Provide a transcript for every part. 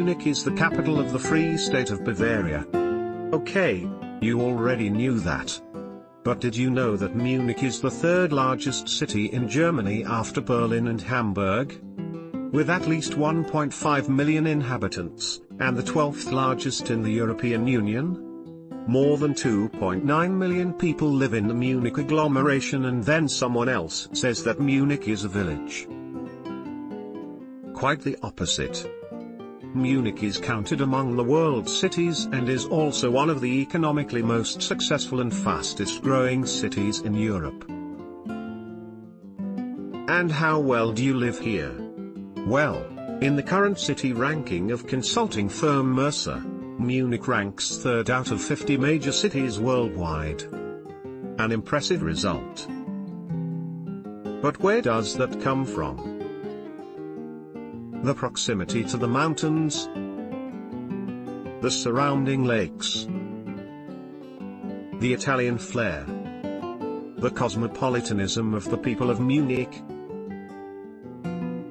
Munich is the capital of the Free State of Bavaria. Okay, you already knew that. But did you know that Munich is the third largest city in Germany after Berlin and Hamburg? With at least 1.5 million inhabitants, and the 12th largest in the European Union? More than 2.9 million people live in the Munich agglomeration, and then someone else says that Munich is a village. Quite the opposite. Munich is counted among the world's cities and is also one of the economically most successful and fastest growing cities in Europe. And how well do you live here? Well, in the current city ranking of consulting firm Mercer, Munich ranks third out of 50 major cities worldwide. An impressive result. But where does that come from? The proximity to the mountains, the surrounding lakes, the Italian flair, the cosmopolitanism of the people of Munich,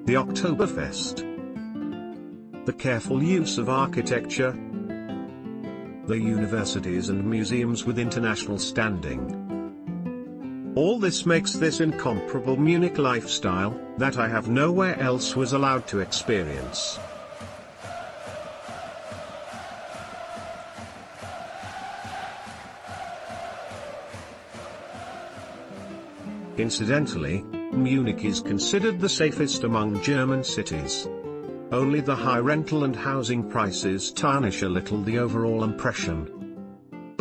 the Oktoberfest, the careful use of architecture, the universities and museums with international standing. All this makes this incomparable Munich lifestyle, that I have nowhere else was allowed to experience. Incidentally, Munich is considered the safest among German cities. Only the high rental and housing prices tarnish a little the overall impression.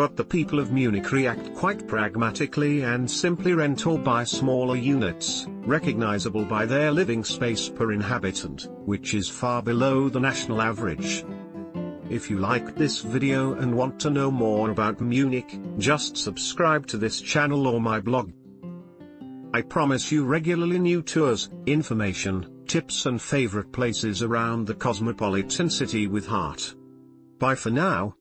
But the people of Munich react quite pragmatically and simply rent or buy smaller units, recognizable by their living space per inhabitant, which is far below the national average. If you liked this video and want to know more about Munich, just subscribe to this channel or my blog. I promise you regularly new tours, information, tips and favorite places around the cosmopolitan city with heart. Bye for now.